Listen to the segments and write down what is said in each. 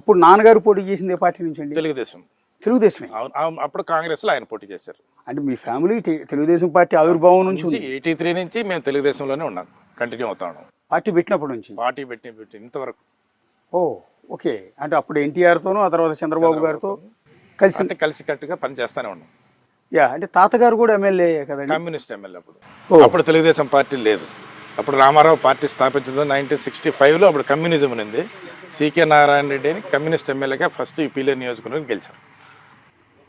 అప్పుడు నాన్నగారు పోటీ చేసింది ఏ పార్టీ నుంచి అండి? తెలుగుదేశం. తెలుగుదేశమే. అప్పుడు కాంగ్రెస్లో ఆయన పోటీ చేశారు. అంటే మీ ఫ్యామిలీ తెలుగుదేశం పార్టీ ఆవిర్భావం నుంచి ఉంది. 83 నుంచి మేము తెలుగుదేశంలోనే ఉన్నాం, కంటిన్యూ అవుతా ఉన్నాం. పార్టీ పెట్టినప్పటి నుంచి పార్టీ పెట్టి ఇంతవరకు. ఓ ఓకే. అంటే అప్పుడు ఎన్టీఆర్తోనూ ఆ తర్వాత చంద్రబాబు గారితో కలిసి అంటే కలిసికట్టుగా పని చేస్తానే ఉన్నాం. యా, అంటే తాతగారు కూడా ఎమ్మెల్యే కదండి? కమ్యూనిస్ట్ ఎమ్మెల్యే అప్పుడు తెలుగుదేశం పార్టీ లేదు. అప్పుడు రామారావు పార్టీ స్థాపించడం 1965లో. అప్పుడు కమ్యూనిజం ఉంది. సికే నారాయణ రెడ్డి అని కమ్యూనిస్ట్ ఎమ్మెల్యేగా ఫస్ట్ ఈ పీలేరు నియోజకవర్గం గెలిచారు.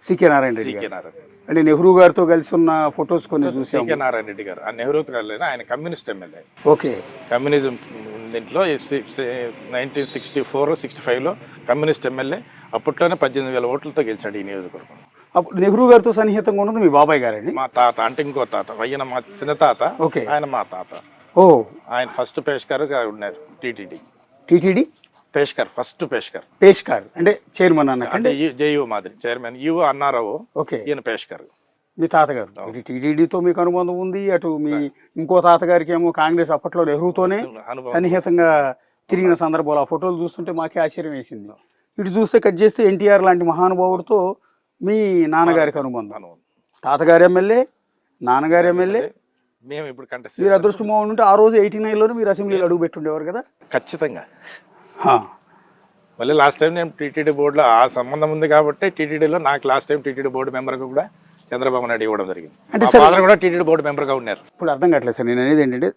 సికే నారాయణ రెడ్డి సికే గారు. నారాయణ రెడ్డి. అంటే నెహ్రూ గారితో కలిసి ఉన్న ఫొటోస్ కొన్ని చూసాం. సికే నారాయణ రెడ్డి గారు ఆ నెహ్రూ గారు, ఆయన కమ్యూనిస్ట్ ఎమ్మెల్యే. ఓకే. కమ్యూనిజం దీంట్లో 1964, 65లో కమ్యూనిస్ట్ ఎమ్మెల్యే. అప్పట్లోనే 18,000 ఓట్లతో గెలిచాడు ఈ నియోజకవర్గం. అప్పుడు నెహ్రూ గారితో సన్నిహితంగా ఉన్నది మీ బాబాయ్ గారండి? మా తాత అంటే ఇంకో తాత, ఈయన మా చిన్న తాత. ఓకే. ఆయన మా తాత. ఓ. ఆయన ఫస్ట్ పేష్కర్గా ఉన్నారు టీటీడీ. టీటీడీ పేష్కర్, ఫస్ట్ పేష్కర్. పేష్కర్ అంటే చైర్మన్ అన్నట్టు? అంటే జేయూ మాదిరి చైర్మన్ యువ అన్నారావు. ఓకే. ఈయన పేష్కర్. మీ తాతగారు ఇటు టీటీడీతో మీకు అనుబంధం ఉంది, అటు మీ ఇంకో తాతగారికి ఏమో కాంగ్రెస్ అప్పట్లో నెహ్రూతోనే సన్నిహితంగా తిరిగిన సందర్భాలు ఆ ఫోటోలు చూస్తుంటే మాకే ఆశ్చర్యం వేసింది. ఇటు చూస్తే కట్ చేస్తే ఎన్టీఆర్ లాంటి మహానుభావుడితో మీ నాన్నగారికి అనుబంధం. తాతగారు ఎమ్మెల్యే, నాన్నగారు ఎమ్మెల్యే. మేము ఇప్పుడు కంటెస్ట్. మీరు అదృష్టం ఉంటే ఆ రోజు 89లోనే మీరు అసెంబ్లీలో అడుగు పెట్టుండేవారు కదా? ఖచ్చితంగా. మళ్ళీ లాస్ట్ టైం నేను టీటీడీ బోర్డులో ఆ సంబంధం ఉంది కాబట్టి టీటీడీలో నాకు లాస్ట్ టైం టీటీడీ బోర్డు మెంబర్గా కూడా చంద్రబాబు నాయుడు ఇవ్వడం జరిగింది. అంటే ఫాదర్ కూడా టీటీడీ బోర్డు మెంబర్గా ఉన్నారు. ఇప్పుడు అర్థం కావట్లేదు సార్ నేను అనేది ఏంటంటే